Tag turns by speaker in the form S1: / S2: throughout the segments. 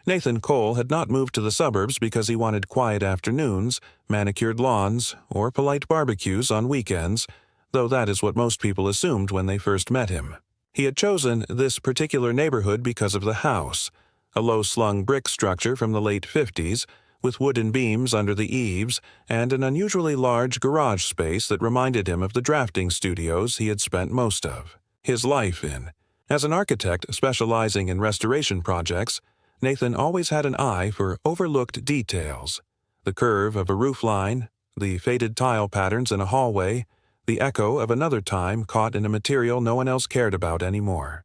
S1: Nathan Cole had not moved to the suburbs because he wanted quiet afternoons, manicured lawns, or polite barbecues on weekends, though that is what most people assumed when they first met him. He had chosen this particular neighborhood because of the house, a low-slung brick structure from the late 50s, with wooden beams under the eaves and an unusually large garage space that reminded him of the drafting studios he had spent most of his life in. As an architect specializing in restoration projects, Nathan always had an eye for overlooked details: the curve of a roof line, the faded tile patterns in a hallway, the echo of another time caught in a material no one else cared about anymore.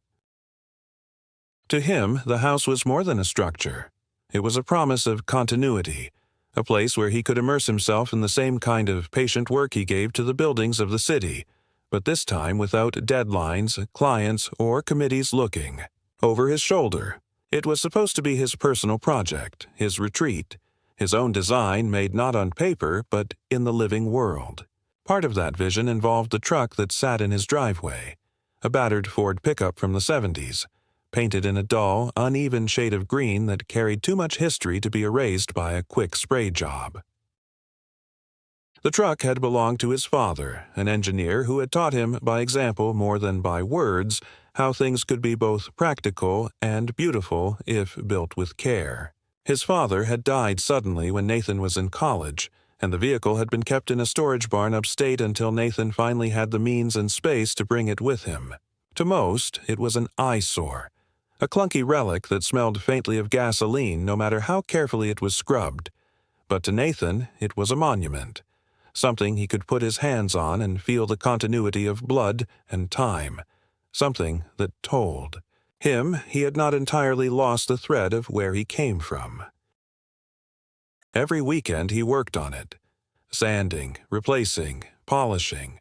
S1: To him, the house was more than a structure. It was a promise of continuity, a place where he could immerse himself in the same kind of patient work he gave to the buildings of the city, but this time without deadlines, clients, or committees looking over his shoulder. It was supposed to be his personal project, his retreat, his own design made not on paper but in the living world. Part of that vision involved the truck that sat in his driveway, a battered Ford pickup from the 70s, painted in a dull, uneven shade of green that carried too much history to be erased by a quick spray job. The truck had belonged to his father, an engineer who had taught him by example more than by words how things could be both practical and beautiful if built with care. His father had died suddenly when Nathan was in college, and the vehicle had been kept in a storage barn upstate until Nathan finally had the means and space to bring it with him. To most, it was an eyesore, a clunky relic that smelled faintly of gasoline no matter how carefully it was scrubbed. But to Nathan, it was a monument, something he could put his hands on and feel the continuity of blood and time, something that told. Him, he had not entirely lost the thread of where he came from. Every weekend he worked on it, sanding, replacing, polishing,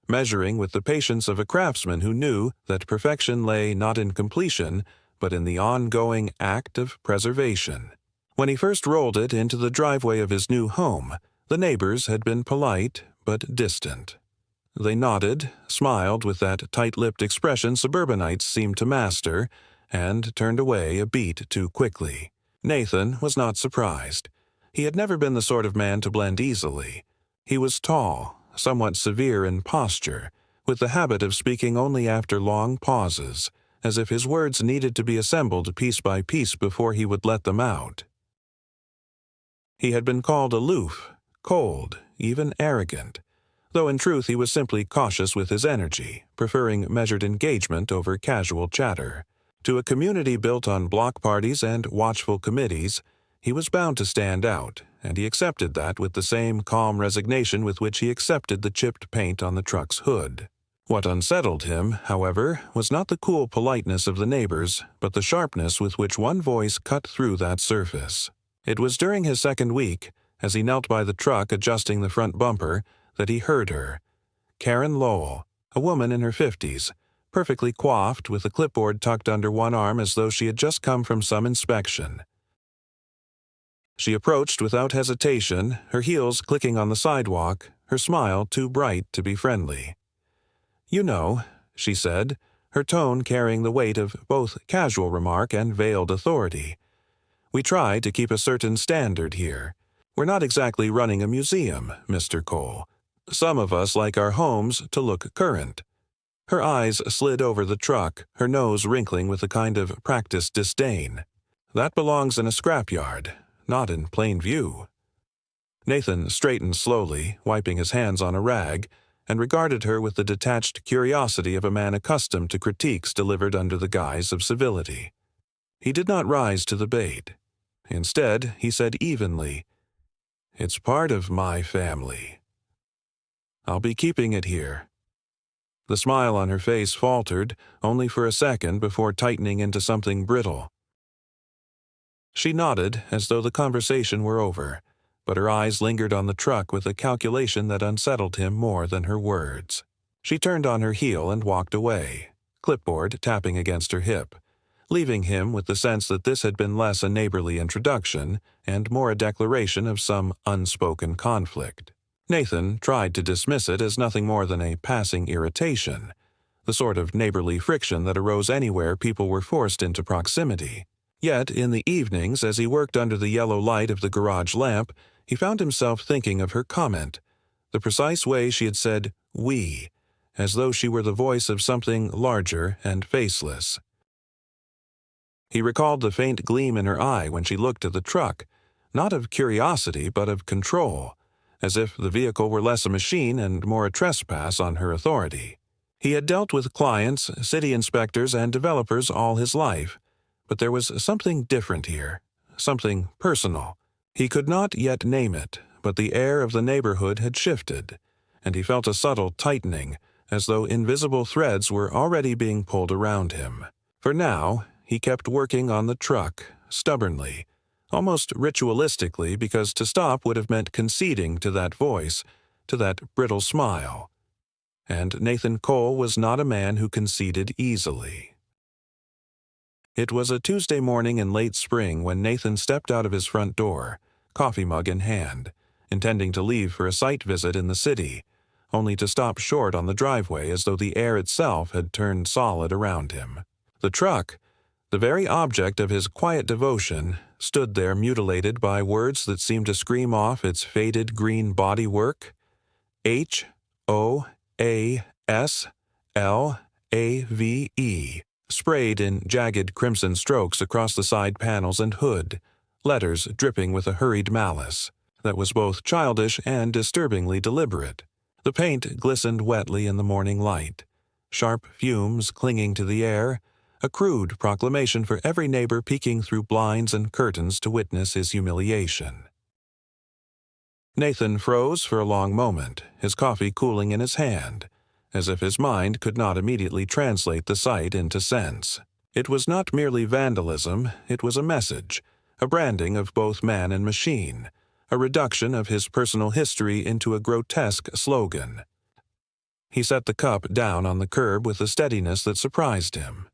S1: measuring with the patience of a craftsman who knew that perfection lay not in completion, but in the ongoing act of preservation. When he first rolled it into the driveway of his new home, the neighbors had been polite but distant. They nodded, smiled with that tight-lipped expression suburbanites seemed to master, and turned away a beat too quickly. Nathan was not surprised. He had never been the sort of man to blend easily. He was tall, somewhat severe in posture, with the habit of speaking only after long pauses, as if his words needed to be assembled piece by piece before he would let them out. He had been called aloof, cold, even arrogant, though in truth he was simply cautious with his energy, preferring measured engagement over casual chatter. To a community built on block parties and watchful committees, he was bound to stand out, and he accepted that with the same calm resignation with which he accepted the chipped paint on the truck's hood. What unsettled him, however, was not the cool politeness of the neighbors, but the sharpness with which one voice cut through that surface. It was during his second week, as he knelt by the truck adjusting the front bumper, that he heard her. Karen Lowell, a woman in her 50s, perfectly coiffed with a clipboard tucked under one arm as though she had just come from some inspection. She approached without hesitation, her heels clicking on the sidewalk, her smile too bright to be friendly. "You know," she said, her tone carrying the weight of both casual remark and veiled authority. "We try to keep a certain standard here. We're not exactly running a museum, Mr. Cole. Some of us like our homes to look current." Her eyes slid over the truck, her nose wrinkling with a kind of practiced disdain. "That belongs in a scrapyard, not in plain view." Nathan straightened slowly, wiping his hands on a rag, and regarded her with the detached curiosity of a man accustomed to critiques delivered under the guise of civility. He did not rise to the bait. Instead, he said evenly, "It's part of my family. I'll be keeping it here." The smile on her face faltered, only for a second before tightening into something brittle. She nodded as though the conversation were over, but her eyes lingered on the truck with a calculation that unsettled him more than her words. She turned on her heel and walked away, clipboard tapping against her hip, leaving him with the sense that this had been less a neighborly introduction and more a declaration of some unspoken conflict. Nathan tried to dismiss it as nothing more than a passing irritation, the sort of neighborly friction that arose anywhere people were forced into proximity. Yet, in the evenings, as he worked under the yellow light of the garage lamp, he found himself thinking of her comment, the precise way she had said "we," as though she were the voice of something larger and faceless. He recalled the faint gleam in her eye when she looked at the truck, not of curiosity but of control, as if the vehicle were less a machine and more a trespass on her authority. He had dealt with clients, city inspectors, and developers all his life, but there was something different here, something personal. He could not yet name it, but the air of the neighborhood had shifted, and he felt a subtle tightening, as though invisible threads were already being pulled around him. For now, he kept working on the truck, stubbornly, almost ritualistically, because to stop would have meant conceding to that voice, to that brittle smile. And Nathan Cole was not a man who conceded easily. It was a Tuesday morning in late spring when Nathan stepped out of his front door, coffee mug in hand, intending to leave for a site visit in the city, only to stop short on the driveway as though the air itself had turned solid around him. The truck, the very object of his quiet devotion, stood there mutilated by words that seemed to scream off its faded green bodywork. HOASLAVE, sprayed in jagged crimson strokes across the side panels and hood, letters dripping with a hurried malice that was both childish and disturbingly deliberate. The paint glistened wetly in the morning light, sharp fumes clinging to the air, a crude proclamation for every neighbor peeking through blinds and curtains to witness his humiliation. Nathan froze for a long moment, his coffee cooling in his hand, as if his mind could not immediately translate the sight into sense. It was not merely vandalism, it was a message, a branding of both man and machine, a reduction of his personal history into a grotesque slogan. He set the cup down on the curb with a steadiness that surprised him,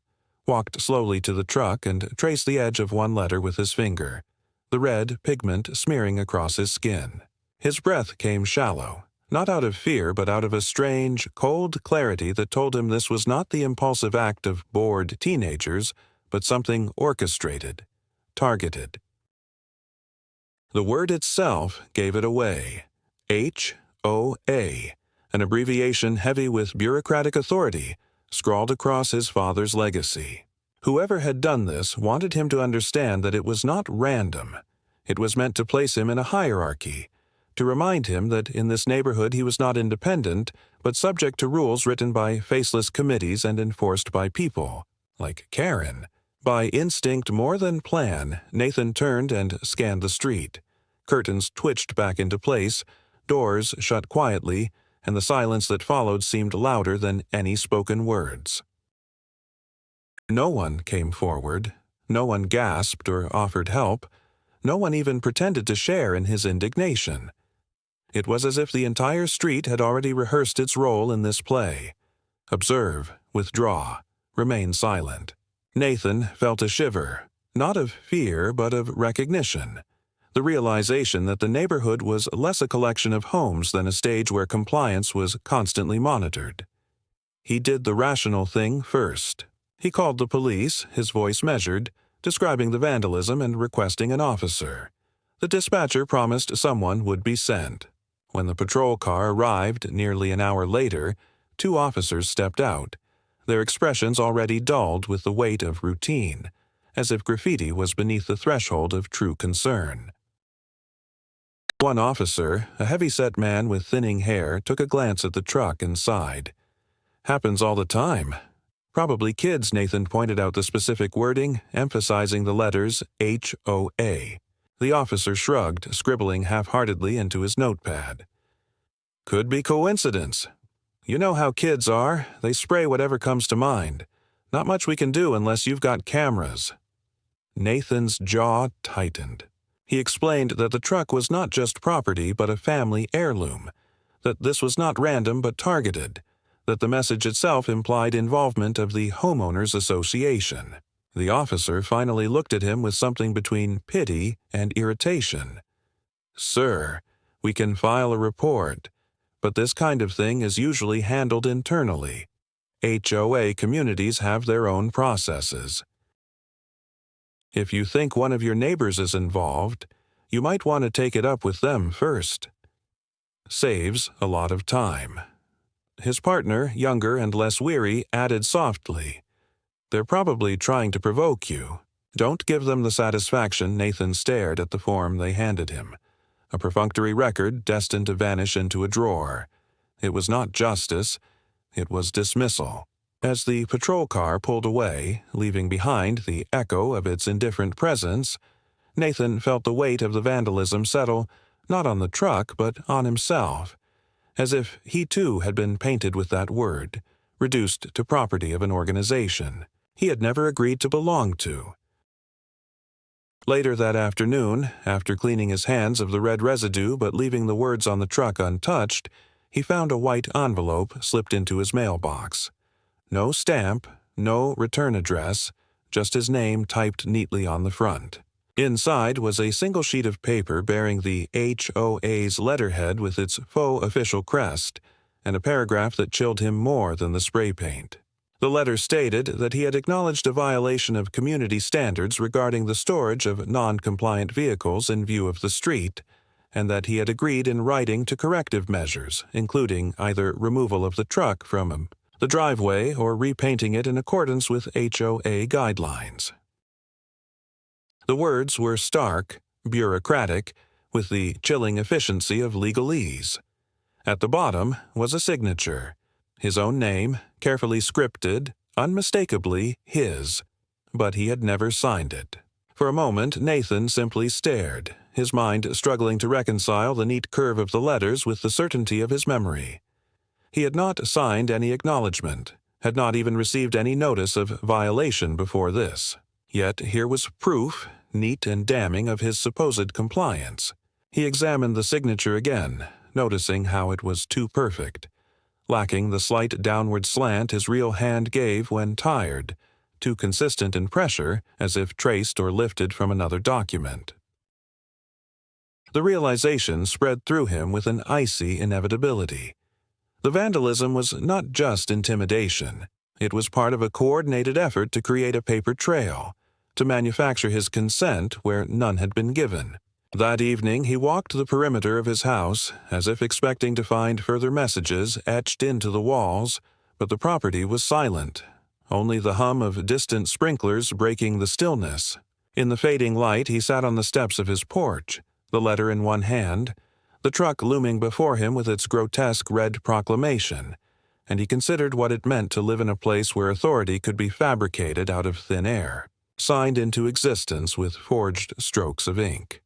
S1: walked slowly to the truck and traced the edge of one letter with his finger, the red pigment smearing across his skin. His breath came shallow, not out of fear but out of a strange, cold clarity that told him this was not the impulsive act of bored teenagers, but something orchestrated, targeted. The word itself gave it away. HOA, an abbreviation heavy with bureaucratic authority, scrawled across his father's legacy. Whoever had done this wanted him to understand that it was not random. It was meant to place him in a hierarchy, to remind him that in this neighborhood he was not independent, but subject to rules written by faceless committees and enforced by people, like Karen. By instinct more than plan, Nathan turned and scanned the street. Curtains twitched back into place, doors shut quietly, and the silence that followed seemed louder than any spoken words. No one came forward, no one gasped or offered help, no one even pretended to share in his indignation. It was as if the entire street had already rehearsed its role in this play. Observe, withdraw, remain silent. Nathan felt a shiver, not of fear but of recognition, the realization that the neighborhood was less a collection of homes than a stage where compliance was constantly monitored. He did the rational thing first. He called the police, his voice measured, describing the vandalism and requesting an officer. The dispatcher promised someone would be sent. When the patrol car arrived nearly an hour later, 2 officers stepped out, their expressions already dulled with the weight of routine, as if graffiti was beneath the threshold of true concern. One officer, a heavy-set man with thinning hair, took a glance at the truck and sighed. "Happens all the time." Probably kids, Nathan pointed out the specific wording, emphasizing the letters HOA. The officer shrugged, scribbling half-heartedly into his notepad. "Could be coincidence. You know how kids are, they spray whatever comes to mind. Not much we can do unless you've got cameras." Nathan's jaw tightened. He explained that the truck was not just property but a family heirloom, that this was not random but targeted, that the message itself implied involvement of the homeowners association. The officer finally looked at him with something between pity and irritation. "Sir, we can file a report, but this kind of thing is usually handled internally. HOA communities have their own processes." If you think one of your neighbors is involved, you might want to take it up with them first. Saves a lot of time. His partner, younger and less weary, added softly, "They're probably trying to provoke you." Don't give them the satisfaction. Nathan stared at the form they handed him. A perfunctory record destined to vanish into a drawer. It was not justice, it was dismissal. As the patrol car pulled away, leaving behind the echo of its indifferent presence, Nathan felt the weight of the vandalism settle not on the truck but on himself, as if he too had been painted with that word, reduced to property of an organization he had never agreed to belong to. Later that afternoon, after cleaning his hands of the red residue but leaving the words on the truck untouched, he found a white envelope slipped into his mailbox. No stamp, no return address, just his name typed neatly on the front. Inside was a single sheet of paper bearing the HOA's letterhead with its faux official crest, and a paragraph that chilled him more than the spray paint. The letter stated that he had acknowledged a violation of community standards regarding the storage of non-compliant vehicles in view of the street, and that he had agreed in writing to corrective measures, including either removal of the truck from the driveway or repainting it in accordance with HOA guidelines. The words were stark, bureaucratic, with the chilling efficiency of legalese. At the bottom was a signature. His own name, carefully scripted, unmistakably his, but he had never signed it. For a moment Nathan simply stared, his mind struggling to reconcile the neat curve of the letters with the certainty of his memory. He had not signed any acknowledgement, had not even received any notice of violation before this. Yet here was proof, neat and damning, of his supposed compliance. He examined the signature again, noticing how it was too perfect, lacking the slight downward slant his real hand gave when tired, too consistent in pressure, as if traced or lifted from another document. The realization spread through him with an icy inevitability. The vandalism was not just intimidation. It was part of a coordinated effort to create a paper trail, to manufacture his consent where none had been given. That evening he walked the perimeter of his house, as if expecting to find further messages etched into the walls, but the property was silent, only the hum of distant sprinklers breaking the stillness. In the fading light he sat on the steps of his porch, the letter in one hand, the truck looming before him with its grotesque red proclamation, and he considered what it meant to live in a place where authority could be fabricated out of thin air, signed into existence with forged strokes of ink.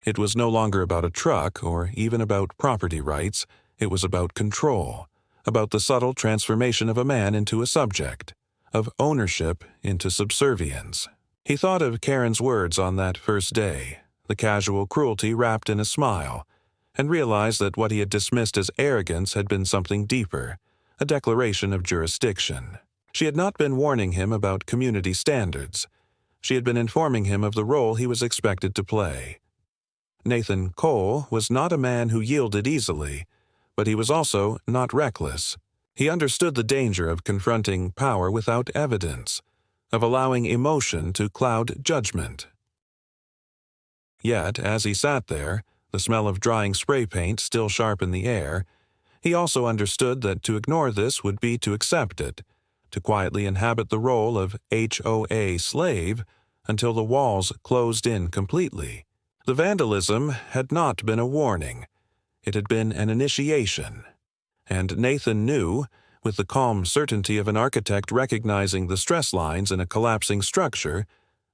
S1: It was no longer about a truck or even about property rights. It was about control, about the subtle transformation of a man into a subject, of ownership into subservience. He thought of Karen's words on that first day, the casual cruelty wrapped in a smile, and realized that what he had dismissed as arrogance had been something deeper, a declaration of jurisdiction. She had not been warning him about community standards. She had been informing him of the role he was expected to play. Nathan Cole was not a man who yielded easily, but he was also not reckless. He understood the danger of confronting power without evidence, of allowing emotion to cloud judgment. Yet, as he sat there, the smell of drying spray paint still sharp in the air, he also understood that to ignore this would be to accept it, to quietly inhabit the role of HOA slave until the walls closed in completely. The vandalism had not been a warning. It had been an initiation. And Nathan knew, with the calm certainty of an architect recognizing the stress lines in a collapsing structure,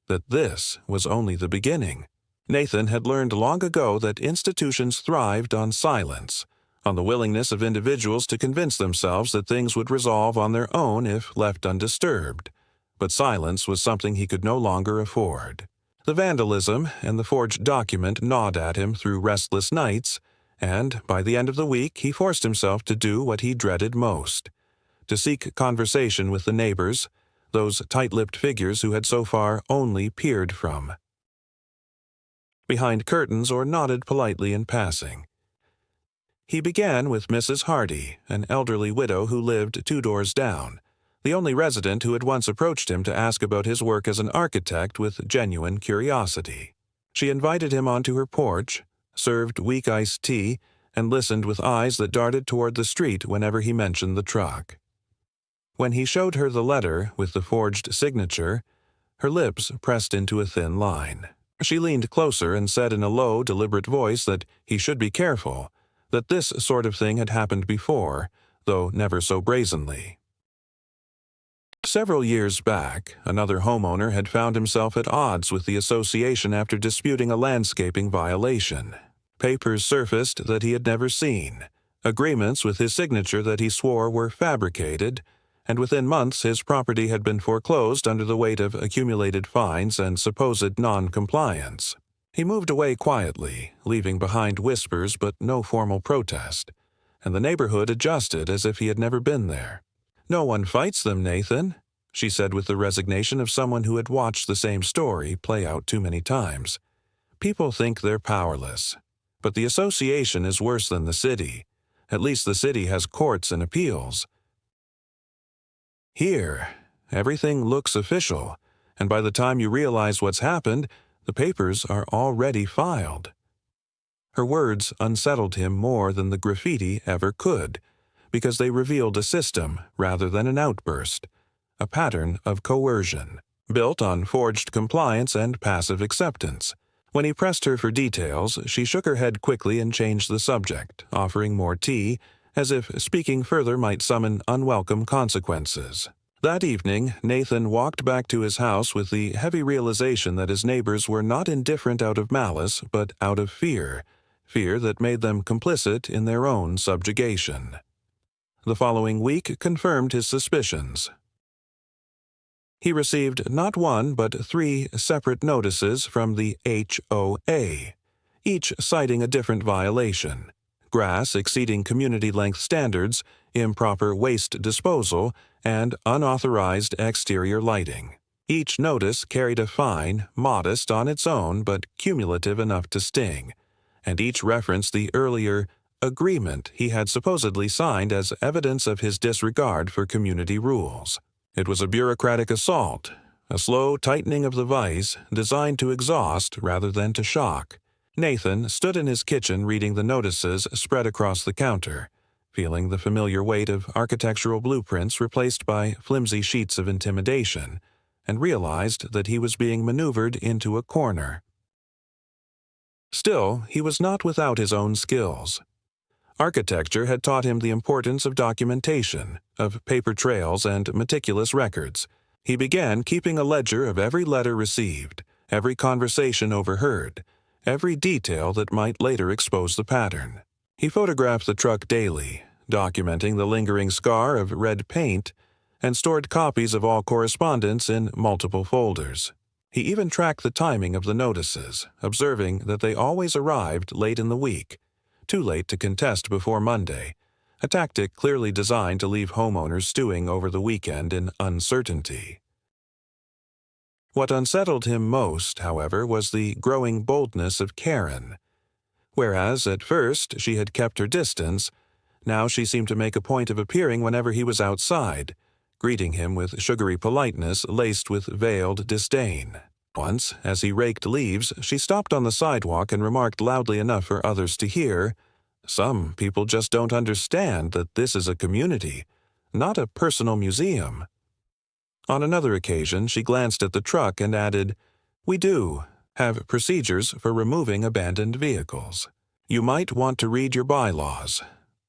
S1: that this was only the beginning. Nathan had learned long ago that institutions thrived on silence, on the willingness of individuals to convince themselves that things would resolve on their own if left undisturbed. But silence was something he could no longer afford. The vandalism and the forged document gnawed at him through restless nights, and by the end of the week he forced himself to do what he dreaded most, to seek conversation with the neighbors, those tight-lipped figures who had so far only peered from behind curtains or nodded politely in passing. He began with Mrs. Hardy, an elderly widow who lived 2 doors down, the only resident who had once approached him to ask about his work as an architect with genuine curiosity. She invited him onto her porch, served weak iced tea, and listened with eyes that darted toward the street whenever he mentioned the truck. When he showed her the letter with the forged signature, her lips pressed into a thin line. She leaned closer and said in a low, deliberate voice that he should be careful, that this sort of thing had happened before, though never so brazenly. Several years back, another homeowner had found himself at odds with the association after disputing a landscaping violation. Papers surfaced that he had never seen, agreements with his signature that he swore were fabricated, and within months his property had been foreclosed under the weight of accumulated fines and supposed non-compliance. He moved away quietly, leaving behind whispers but no formal protest, and the neighborhood adjusted as if he had never been there. "No one fights them, Nathan," she said with the resignation of someone who had watched the same story play out too many times. "People think they're powerless. But the association is worse than the city. At least the city has courts and appeals. Here, everything looks official, and by the time you realize what's happened, the papers are already filed." Her words unsettled him more than the graffiti ever could, because they revealed a system rather than an outburst, a pattern of coercion, built on forged compliance and passive acceptance. When he pressed her for details, she shook her head quickly and changed the subject, offering more tea, as if speaking further might summon unwelcome consequences. That evening, Nathan walked back to his house with the heavy realization that his neighbors were not indifferent out of malice, but out of fear that made them complicit in their own subjugation. The following week confirmed his suspicions. He received not one but 3 separate notices from the HOA, each citing a different violation: grass exceeding community-length standards, improper waste disposal, and unauthorized exterior lighting. Each notice carried a fine, modest on its own but cumulative enough to sting, and each referenced the earlier agreement he had supposedly signed as evidence of his disregard for community rules. It was a bureaucratic assault, a slow tightening of the vise designed to exhaust rather than to shock. Nathan stood in his kitchen reading the notices spread across the counter, feeling the familiar weight of architectural blueprints replaced by flimsy sheets of intimidation, and realized that he was being maneuvered into a corner. Still, he was not without his own skills. Architecture had taught him the importance of documentation, of paper trails and meticulous records. He began keeping a ledger of every letter received, every conversation overheard, every detail that might later expose the pattern. He photographed the truck daily, documenting the lingering scar of red paint, and stored copies of all correspondence in multiple folders. He even tracked the timing of the notices, observing that they always arrived late in the week, too late to contest before Monday, a tactic clearly designed to leave homeowners stewing over the weekend in uncertainty. What unsettled him most, however, was the growing boldness of Karen. Whereas at first she had kept her distance, now she seemed to make a point of appearing whenever he was outside, greeting him with sugary politeness laced with veiled disdain. Once, as he raked leaves, she stopped on the sidewalk and remarked loudly enough for others to hear, "Some people just don't understand that this is a community, not a personal museum." On another occasion, she glanced at the truck and added, "We do have procedures for removing abandoned vehicles. You might want to read your bylaws."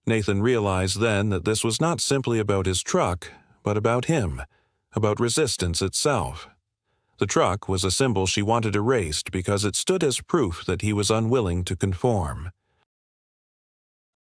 S1: Nathan realized then that this was not simply about his truck, but about him, about resistance itself. The truck was a symbol she wanted erased because it stood as proof that he was unwilling to conform.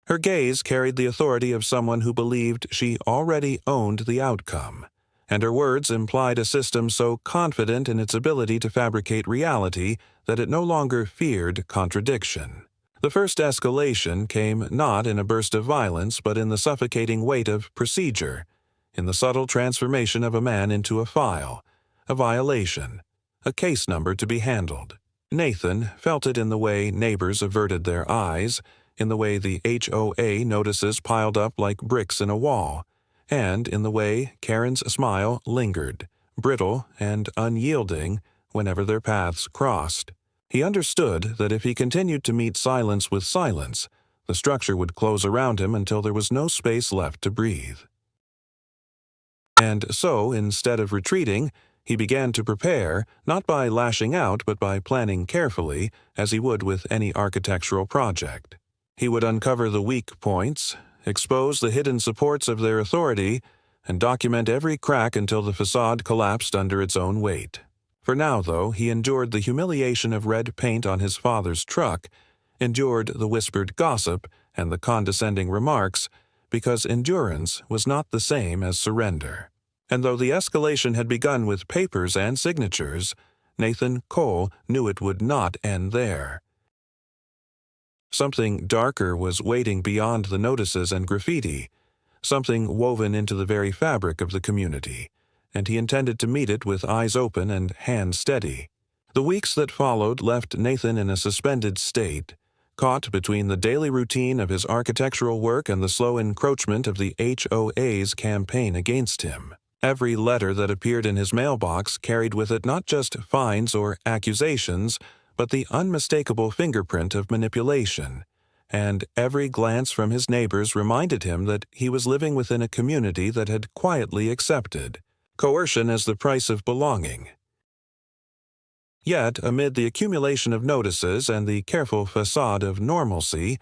S1: Her gaze carried the authority of someone who believed she already owned the outcome, and her words implied a system so confident in its ability to fabricate reality that it no longer feared contradiction. The first escalation came not in a burst of violence but in the suffocating weight of procedure, in the subtle transformation of a man into a file, a violation, a case number to be handled. Nathan felt it in the way neighbors averted their eyes, in the way the HOA notices piled up like bricks in a wall, and in the way Karen's smile lingered, brittle and unyielding, whenever their paths crossed. He understood that if he continued to meet silence with silence, the structure would close around him until there was no space left to breathe. And so, instead of retreating, he began to prepare, not by lashing out but by planning carefully, as he would with any architectural project. He would uncover the weak points, expose the hidden supports of their authority, and document every crack until the facade collapsed under its own weight. For now, though, he endured the humiliation of red paint on his father's truck, endured the whispered gossip and the condescending remarks, because endurance was not the same as surrender. And though the escalation had begun with papers and signatures, Nathan Cole knew it would not end there. Something darker was waiting beyond the notices and graffiti, something woven into the very fabric of the community, and he intended to meet it with eyes open and hands steady. The weeks that followed left Nathan in a suspended state, caught between the daily routine of his architectural work and the slow encroachment of the HOA's campaign against him. Every letter that appeared in his mailbox carried with it not just fines or accusations, but the unmistakable fingerprint of manipulation, and every glance from his neighbors reminded him that he was living within a community that had quietly accepted coercion as the price of belonging. Yet, amid the accumulation of notices and the careful facade of normalcy,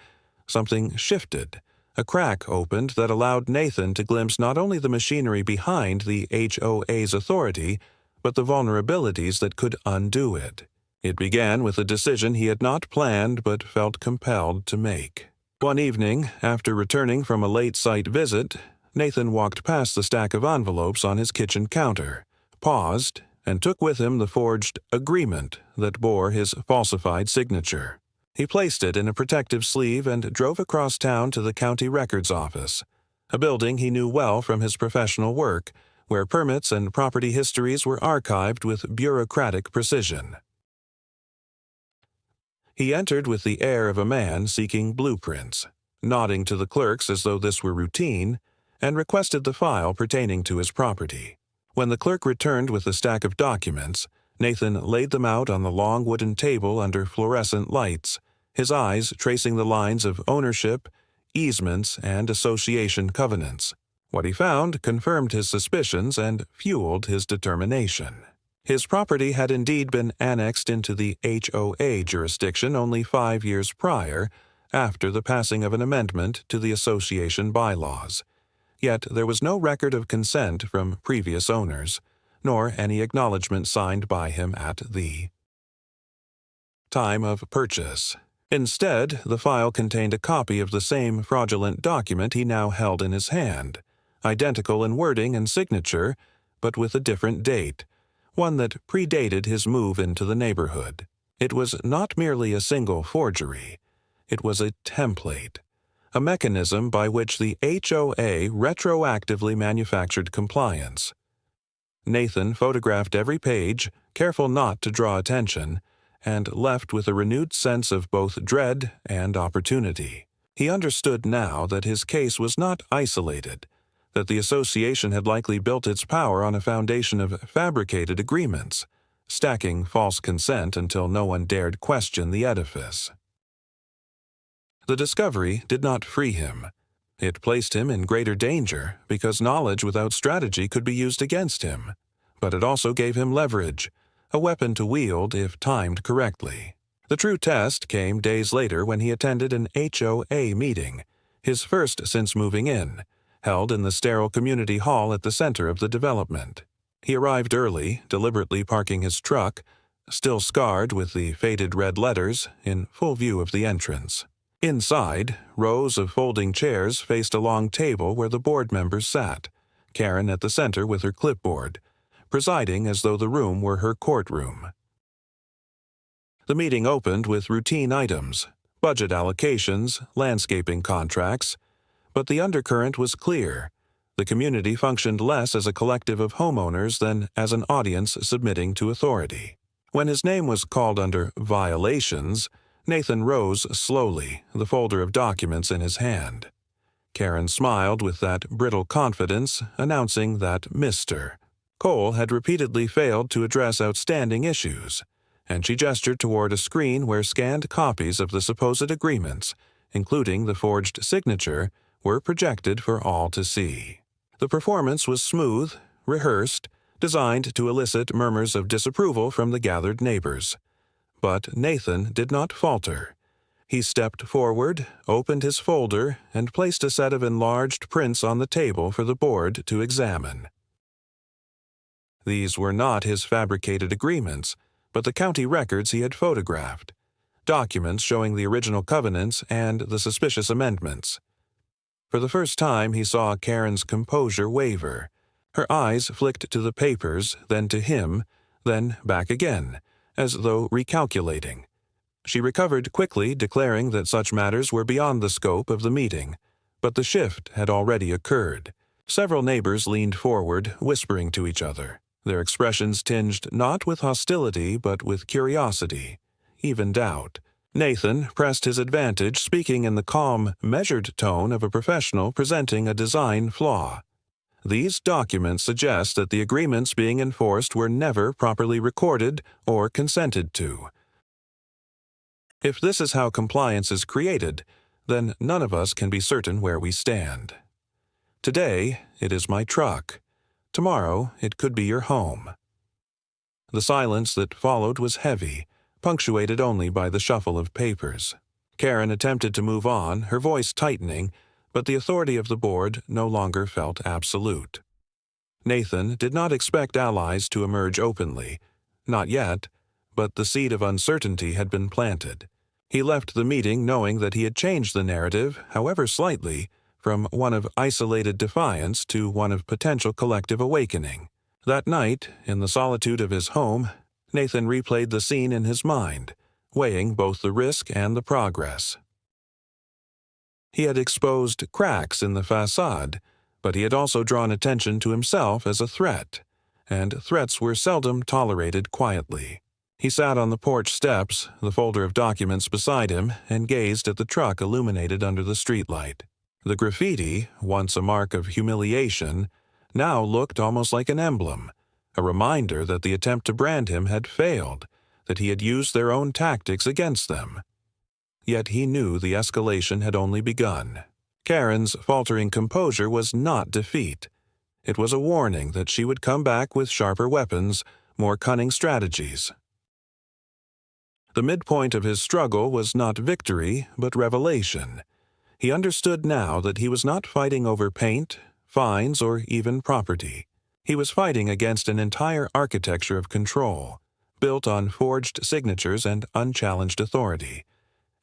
S1: something shifted. A crack opened that allowed Nathan to glimpse not only the machinery behind the HOA's authority, but the vulnerabilities that could undo it. It began with a decision he had not planned but felt compelled to make. One evening, after returning from a late site visit, Nathan walked past the stack of envelopes on his kitchen counter, paused, and took with him the forged agreement that bore his falsified signature. He placed it in a protective sleeve and drove across town to the county records office, a building he knew well from his professional work, where permits and property histories were archived with bureaucratic precision. He entered with the air of a man seeking blueprints, nodding to the clerks as though this were routine, and requested the file pertaining to his property. When the clerk returned with a stack of documents, Nathan laid them out on the long wooden table under fluorescent lights, his eyes tracing the lines of ownership, easements, and association covenants. What he found confirmed his suspicions and fueled his determination. His property had indeed been annexed into the HOA jurisdiction only 5 years prior, after the passing of an amendment to the association bylaws. Yet there was no record of consent from previous owners, nor any acknowledgment signed by him at the time of purchase. Instead, the file contained a copy of the same fraudulent document he now held in his hand, identical in wording and signature, but with a different date, one that predated his move into the neighborhood. It was not merely a single forgery. It was a template, a mechanism by which the HOA retroactively manufactured compliance. Nathan photographed every page, careful not to draw attention, and left with a renewed sense of both dread and opportunity. He understood now that his case was not isolated, that the association had likely built its power on a foundation of fabricated agreements, stacking false consent until no one dared question the edifice. The discovery did not free him. It placed him in greater danger because knowledge without strategy could be used against him. But it also gave him leverage, a weapon to wield if timed correctly. The true test came days later when he attended an HOA meeting, his first since moving in, held in the sterile community hall at the center of the development. He arrived early, deliberately parking his truck, still scarred with the faded red letters, in full view of the entrance. Inside, rows of folding chairs faced a long table where the board members sat, Karen at the center with her clipboard, presiding as though the room were her courtroom. The meeting opened with routine items, budget allocations, landscaping contracts, but the undercurrent was clear. The community functioned less as a collective of homeowners than as an audience submitting to authority. When his name was called under violations, Nathan rose slowly, the folder of documents in his hand. Karen smiled with that brittle confidence, announcing that Mr. Cole had repeatedly failed to address outstanding issues, and she gestured toward a screen where scanned copies of the supposed agreements, including the forged signature, were projected for all to see. The performance was smooth, rehearsed, designed to elicit murmurs of disapproval from the gathered neighbors. But Nathan did not falter. He stepped forward, opened his folder, and placed a set of enlarged prints on the table for the board to examine. These were not his fabricated agreements, but the county records he had photographed, documents showing the original covenants and the suspicious amendments. For the first time he saw Karen's composure waver. Her eyes flicked to the papers, then to him, then back again, as though recalculating. She recovered quickly, declaring that such matters were beyond the scope of the meeting, but the shift had already occurred. Several neighbors leaned forward, whispering to each other, their expressions tinged not with hostility but with curiosity, even doubt. Nathan pressed his advantage, speaking in the calm, measured tone of a professional presenting a design flaw. These documents suggest that the agreements being enforced were never properly recorded or consented to. If this is how compliance is created, then none of us can be certain where we stand. Today, it is my truck. Tomorrow, it could be your home. The silence that followed was heavy, punctuated only by the shuffle of papers. Karen attempted to move on, her voice tightening, but the authority of the board no longer felt absolute. Nathan did not expect allies to emerge openly. Not yet, but the seed of uncertainty had been planted. He left the meeting knowing that he had changed the narrative, however slightly, from one of isolated defiance to one of potential collective awakening. That night, in the solitude of his home, Nathan replayed the scene in his mind, weighing both the risk and the progress. He had exposed cracks in the facade, but he had also drawn attention to himself as a threat, and threats were seldom tolerated quietly. He sat on the porch steps, the folder of documents beside him, and gazed at the truck illuminated under the streetlight. The graffiti, once a mark of humiliation, now looked almost like an emblem, a reminder that the attempt to brand him had failed, that he had used their own tactics against them. Yet he knew the escalation had only begun. Karen's faltering composure was not defeat. It was a warning that she would come back with sharper weapons, more cunning strategies. The midpoint of his struggle was not victory, but revelation. He understood now that he was not fighting over paint, fines, or even property. He was fighting against an entire architecture of control, built on forged signatures and unchallenged authority.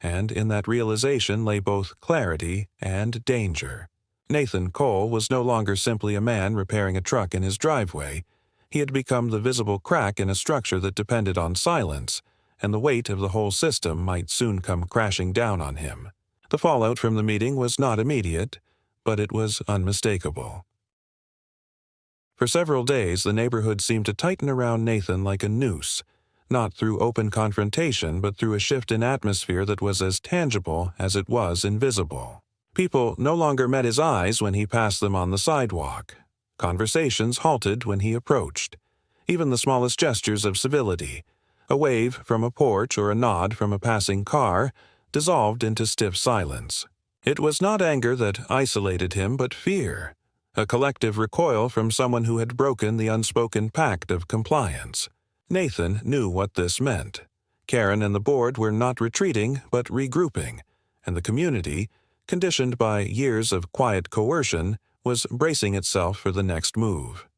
S1: And in that realization lay both clarity and danger. Nathan Cole was no longer simply a man repairing a truck in his driveway. He had become the visible crack in a structure that depended on silence, and the weight of the whole system might soon come crashing down on him. The fallout from the meeting was not immediate, but it was unmistakable. For several days, the neighborhood seemed to tighten around Nathan like a noose, not through open confrontation, but through a shift in atmosphere that was as tangible as it was invisible. People no longer met his eyes when he passed them on the sidewalk. Conversations halted when he approached. Even the smallest gestures of civility, a wave from a porch or a nod from a passing car, dissolved into stiff silence. It was not anger that isolated him, but fear, a collective recoil from someone who had broken the unspoken pact of compliance. Nathan knew what this meant. Karen and the board were not retreating, but regrouping, and the community, conditioned by years of quiet coercion, was bracing itself for the next move.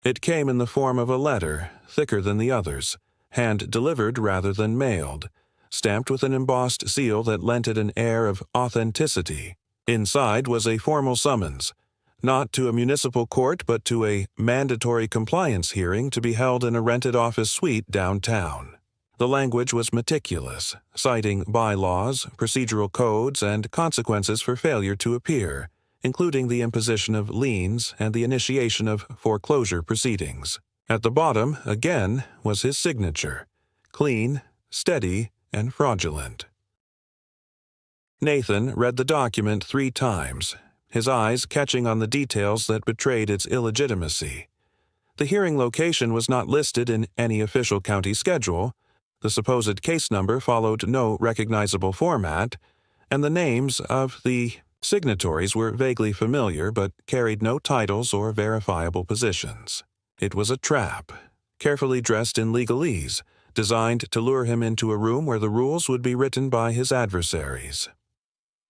S1: It came in the form of a letter, thicker than the others, hand-delivered rather than mailed, stamped with an embossed seal that lent it an air of authenticity. Inside was a formal summons, not to a municipal court but to a mandatory compliance hearing to be held in a rented office suite downtown. The language was meticulous, citing bylaws, procedural codes, and consequences for failure to appear, including the imposition of liens and the initiation of foreclosure proceedings. At the bottom, again, was his signature, clean, steady, and fraudulent. Nathan read the document 3 times, his eyes catching on the details that betrayed its illegitimacy. The hearing location was not listed in any official county schedule, the supposed case number followed no recognizable format, and the names of the signatories were vaguely familiar but carried no titles or verifiable positions. It was a trap, carefully dressed in legalese, designed to lure him into a room where the rules would be written by his adversaries.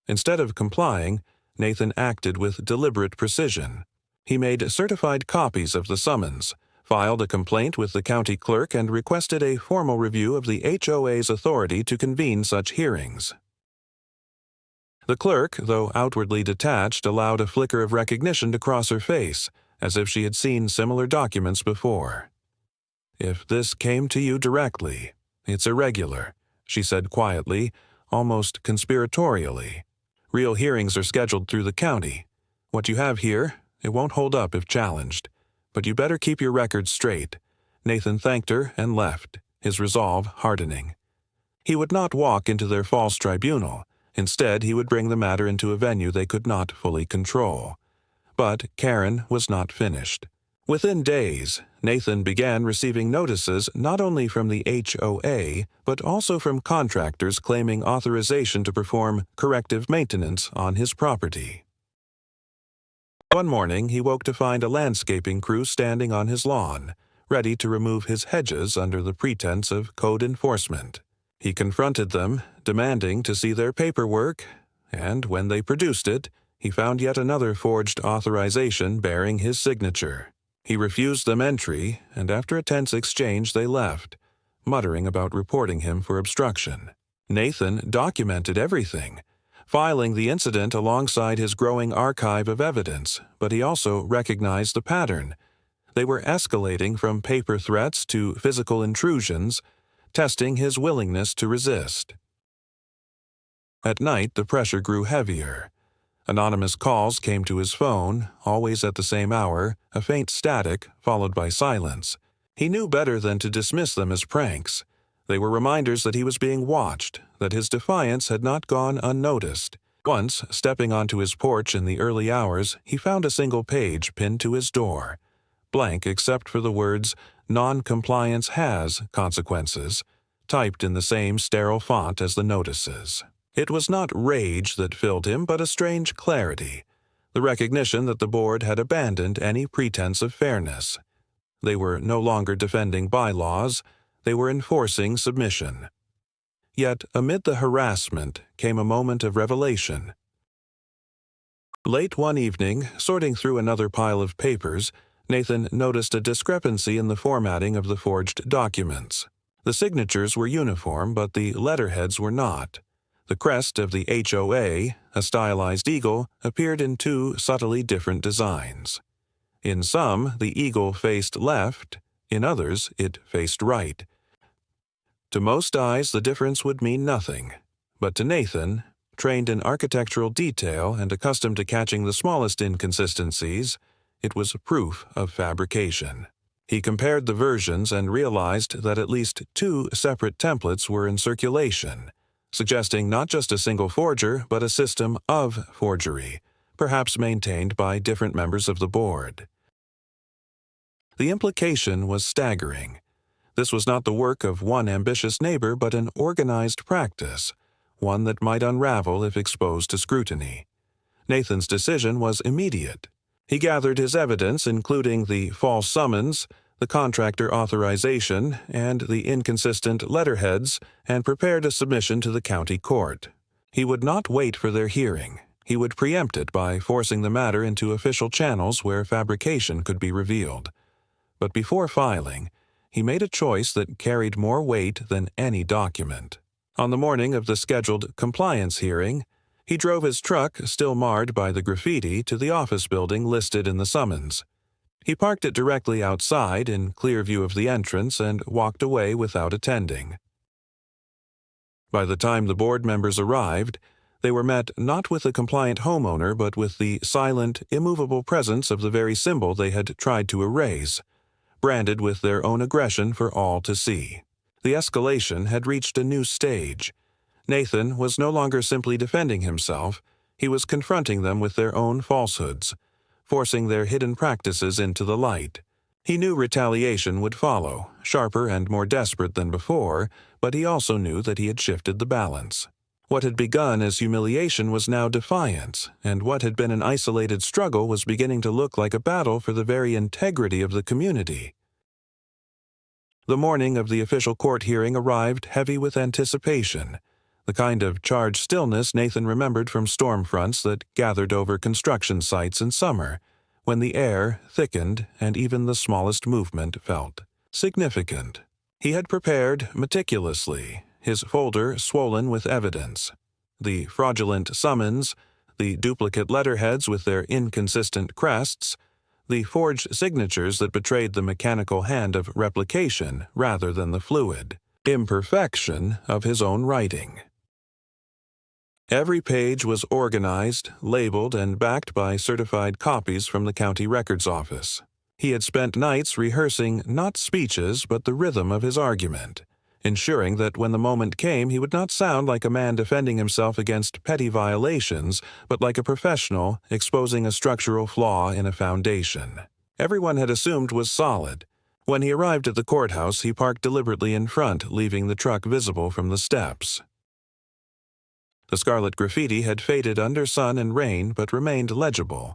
S1: Instead of complying, Nathan acted with deliberate precision. He made certified copies of the summons, filed a complaint with the county clerk, and requested a formal review of the HOA's authority to convene such hearings. The clerk, though outwardly detached, allowed a flicker of recognition to cross her face, as if she had seen similar documents before. "If this came to you directly, it's irregular," she said quietly, almost conspiratorially. "Real hearings are scheduled through the county. What you have here, it won't hold up if challenged. But you better keep your records straight." Nathan thanked her and left, his resolve hardening. He would not walk into their false tribunal. Instead, he would bring the matter into a venue they could not fully control. But Karen was not finished. Within days, Nathan began receiving notices not only from the HOA, but also from contractors claiming authorization to perform corrective maintenance on his property. One morning, he woke to find a landscaping crew standing on his lawn, ready to remove his hedges under the pretense of code enforcement. He confronted them, demanding to see their paperwork, and when they produced it, he found yet another forged authorization bearing his signature. He refused them entry, and after a tense exchange they left, muttering about reporting him for obstruction. Nathan documented everything, filing the incident alongside his growing archive of evidence, but he also recognized the pattern. They were escalating from paper threats to physical intrusions, testing his willingness to resist. At night, the pressure grew heavier. Anonymous calls came to his phone, always at the same hour, a faint static followed by silence. He knew better than to dismiss them as pranks. They were reminders that he was being watched, that his defiance had not gone unnoticed. Once, stepping onto his porch in the early hours, he found a single page pinned to his door, blank except for the words, "Non-compliance has consequences," typed in the same sterile font as the notices. It was not rage that filled him, but a strange clarity, the recognition that the board had abandoned any pretense of fairness. They were no longer defending bylaws, they were enforcing submission. Yet, amid the harassment, came a moment of revelation. Late one evening, sorting through another pile of papers, Nathan noticed a discrepancy in the formatting of the forged documents. The signatures were uniform, but the letterheads were not. The crest of the HOA, a stylized eagle, appeared in 2 subtly different designs. In some, the eagle faced left, in others, it faced right. To most eyes, the difference would mean nothing, but to Nathan, trained in architectural detail and accustomed to catching the smallest inconsistencies, it was proof of fabrication. He compared the versions and realized that at least 2 separate templates were in circulation, suggesting not just a single forger, but a system of forgery, perhaps maintained by different members of the board. The implication was staggering. This was not the work of one ambitious neighbor, but an organized practice, one that might unravel if exposed to scrutiny. Nathan's decision was immediate. He gathered his evidence, including the false summons, the contractor authorization, and the inconsistent letterheads, and prepared a submission to the county court. He would not wait for their hearing. He would preempt it by forcing the matter into official channels where fabrication could be revealed. But before filing, he made a choice that carried more weight than any document. On the morning of the scheduled compliance hearing, he drove his truck, still marred by the graffiti, to the office building listed in the summons. He parked it directly outside in clear view of the entrance and walked away without attending. By the time the board members arrived, they were met not with a compliant homeowner but with the silent, immovable presence of the very symbol they had tried to erase, branded with their own aggression for all to see. The escalation had reached a new stage. Nathan was no longer simply defending himself, he was confronting them with their own falsehoods, forcing their hidden practices into the light. He knew retaliation would follow, sharper and more desperate than before, but he also knew that he had shifted the balance. What had begun as humiliation was now defiance, and what had been an isolated struggle was beginning to look like a battle for the very integrity of the community. The morning of the official court hearing arrived heavy with anticipation, the kind of charged stillness Nathan remembered from storm fronts that gathered over construction sites in summer, when the air thickened and even the smallest movement felt significant. He had prepared meticulously, his folder swollen with evidence. The fraudulent summons, the duplicate letterheads with their inconsistent crests, the forged signatures that betrayed the mechanical hand of replication rather than the fluid imperfection of his own writing. Every page was organized, labeled, and backed by certified copies from the county records office. He had spent nights rehearsing not speeches but the rhythm of his argument, ensuring that when the moment came he would not sound like a man defending himself against petty violations, but like a professional exposing a structural flaw in a foundation everyone had assumed was solid. When he arrived at the courthouse, he parked deliberately in front, leaving the truck visible from the steps. The scarlet graffiti had faded under sun and rain but remained legible,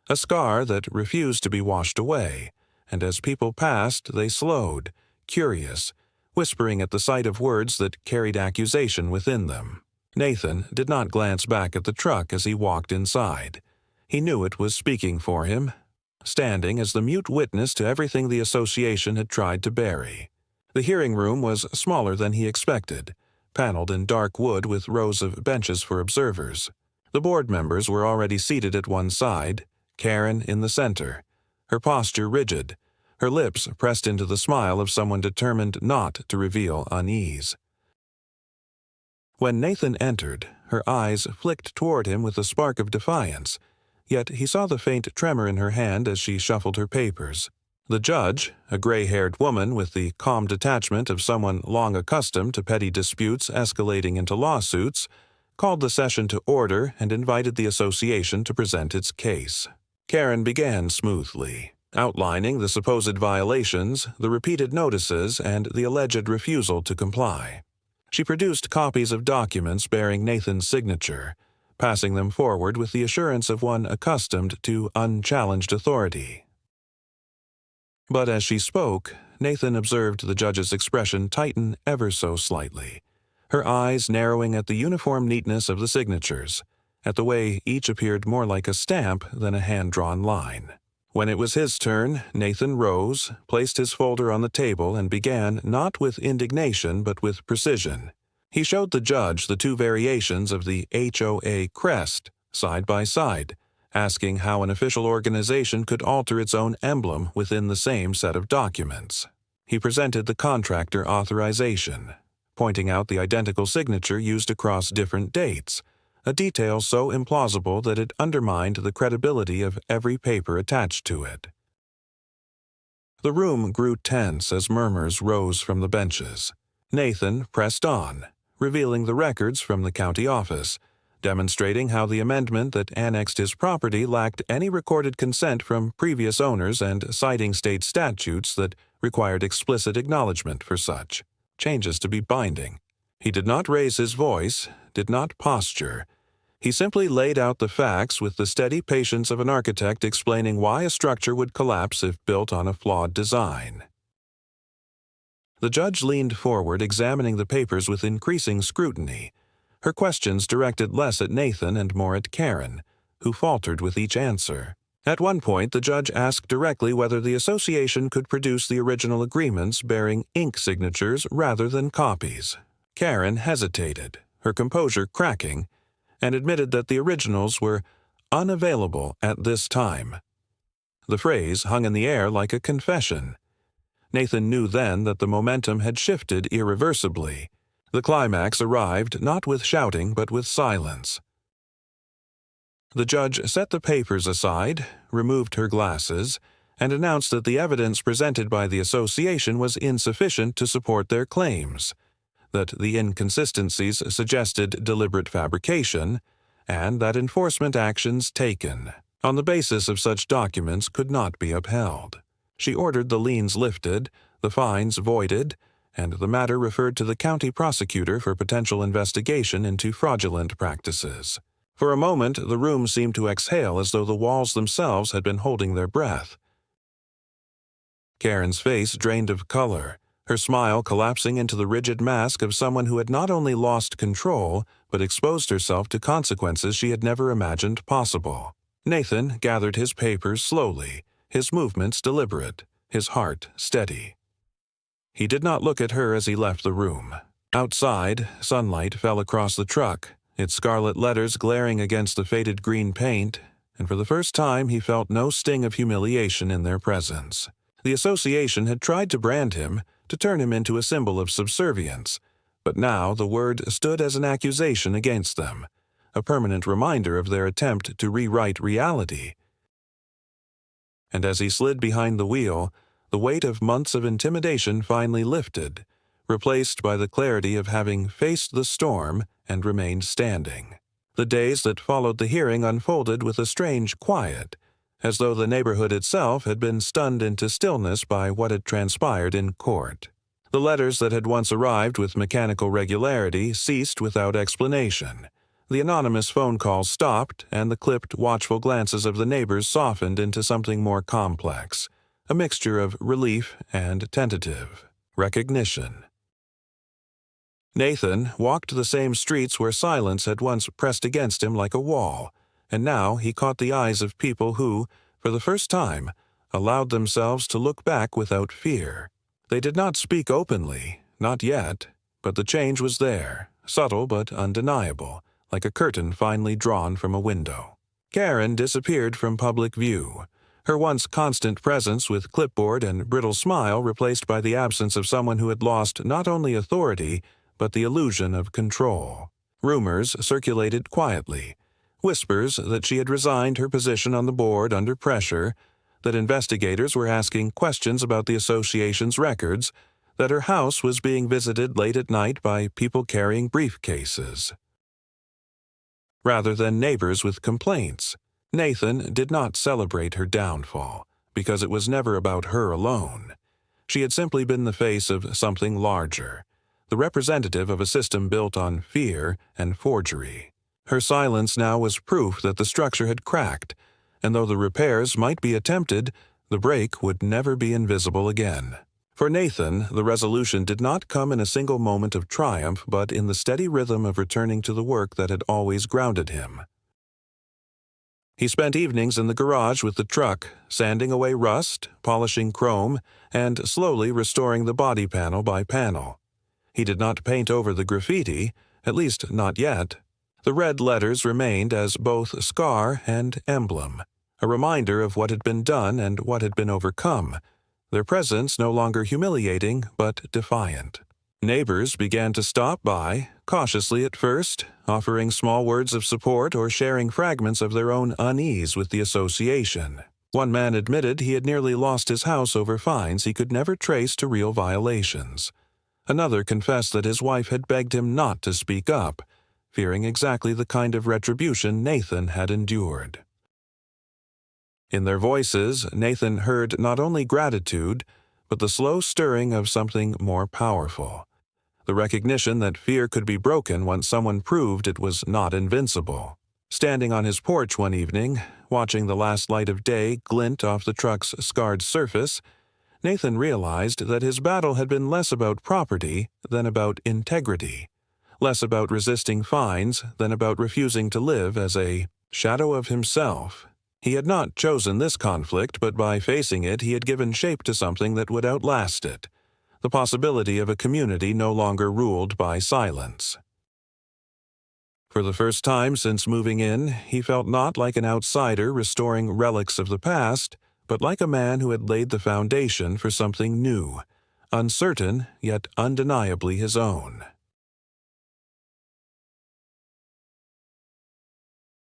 S1: a scar that refused to be washed away, and as people passed they slowed, curious, whispering at the sight of words that carried accusation within them. Nathan did not glance back at the truck as he walked inside. He knew it was speaking for him, standing as the mute witness to everything the association had tried to bury. The hearing room was smaller than he expected, paneled in dark wood with rows of benches for observers. The board members were already seated at one side, Karen in the center, her posture rigid, her lips pressed into the smile of someone determined not to reveal unease. When Nathan entered, her eyes flicked toward him with a spark of defiance, yet he saw the faint tremor in her hand as she shuffled her papers. The judge, a gray-haired woman with the calm detachment of someone long accustomed to petty disputes escalating into lawsuits, called the session to order and invited the association to present its case. Karen began smoothly, outlining the supposed violations, the repeated notices, and the alleged refusal to comply. She produced copies of documents bearing Nathan's signature, passing them forward with the assurance of one accustomed to unchallenged authority. But as she spoke, Nathan observed the judge's expression tighten ever so slightly, her eyes narrowing at the uniform neatness of the signatures, at the way each appeared more like a stamp than a hand-drawn line. When it was his turn, Nathan rose, placed his folder on the table, and began not with indignation but with precision. He showed the judge the two variations of the HOA crest, side by side, asking how an official organization could alter its own emblem within the same set of documents. He presented the contractor authorization, pointing out the identical signature used across different dates, a detail so implausible that it undermined the credibility of every paper attached to it. The room grew tense as murmurs rose from the benches. Nathan pressed on, revealing the records from the county office, demonstrating how the amendment that annexed his property lacked any recorded consent from previous owners and citing state statutes that required explicit acknowledgement for such changes to be binding. He did not raise his voice, did not posture. He simply laid out the facts with the steady patience of an architect explaining why a structure would collapse if built on a flawed design. The judge leaned forward, examining the papers with increasing scrutiny, her questions directed less at Nathan and more at Karen, who faltered with each answer. At one point, the judge asked directly whether the association could produce the original agreements bearing ink signatures rather than copies. Karen hesitated, her composure cracking, and admitted that the originals were unavailable at this time. The phrase hung in the air like a confession. Nathan knew then that the momentum had shifted irreversibly. The climax arrived not with shouting but with silence. The judge set the papers aside, removed her glasses, and announced that the evidence presented by the association was insufficient to support their claims. that the inconsistencies suggested deliberate fabrication, and that enforcement actions taken on the basis of such documents could not be upheld. She ordered the liens lifted, the fines voided, and the matter referred to the county prosecutor for potential investigation into fraudulent practices. For a moment, the room seemed to exhale as though the walls themselves had been holding their breath. Karen's face drained of color, her smile collapsing into the rigid mask of someone who had not only lost control, but exposed herself to consequences she had never imagined possible. Nathan gathered his papers slowly, his movements deliberate, his heart steady. He did not look at her as he left the room. Outside, sunlight fell across the truck, its scarlet letters glaring against the faded green paint, and for the first time he felt no sting of humiliation in their presence. The association had tried to brand him, to turn him into a symbol of subservience, but now the word stood as an accusation against them, a permanent reminder of their attempt to rewrite reality. And as he slid behind the wheel, the weight of months of intimidation finally lifted, replaced by the clarity of having faced the storm and remained standing. The days that followed the hearing unfolded with a strange quiet, as though the neighborhood itself had been stunned into stillness by what had transpired in court. The letters that had once arrived with mechanical regularity ceased without explanation. The anonymous phone calls stopped, and the clipped, watchful glances of the neighbors softened into something more complex, a mixture of relief and tentative recognition. Nathan walked the same streets where silence had once pressed against him like a wall, and now he caught the eyes of people who, for the first time, allowed themselves to look back without fear. They did not speak openly, not yet, but the change was there, subtle but undeniable, like a curtain finely drawn from a window. Karen disappeared from public view, her once constant presence with clipboard and brittle smile replaced by the absence of someone who had lost not only authority, but the illusion of control. Rumors circulated quietly, whispers that she had resigned her position on the board under pressure, that investigators were asking questions about the association's records, that her house was being visited late at night by people carrying briefcases. Rather than neighbors with complaints, Nathan did not celebrate her downfall, because it was never about her alone. She had simply been the face of something larger, the representative of a system built on fear and forgery. Her silence now was proof that the structure had cracked, and though the repairs might be attempted, the break would never be invisible again. For Nathan, the resolution did not come in a single moment of triumph, but in the steady rhythm of returning to the work that had always grounded him. He spent evenings in the garage with the truck, sanding away rust, polishing chrome, and slowly restoring the body panel by panel. He did not paint over the graffiti, at least not yet. The red letters remained as both scar and emblem, a reminder of what had been done and what had been overcome, their presence no longer humiliating but defiant. Neighbors began to stop by, cautiously at first, offering small words of support or sharing fragments of their own unease with the association. One man admitted he had nearly lost his house over fines he could never trace to real violations. Another confessed that his wife had begged him not to speak up, fearing exactly the kind of retribution Nathan had endured. In their voices, Nathan heard not only gratitude, but the slow stirring of something more powerful, the recognition that fear could be broken once someone proved it was not invincible. Standing on his porch one evening, watching the last light of day glint off the truck's scarred surface, Nathan realized that his battle had been less about property than about integrity, less about resisting fines than about refusing to live as a shadow of himself. He had not chosen this conflict, but by facing it he had given shape to something that would outlast it, the possibility of a community no longer ruled by silence. For the first time since moving in, he felt not like an outsider restoring relics of the past, but like a man who had laid the foundation for something new, uncertain yet undeniably his own.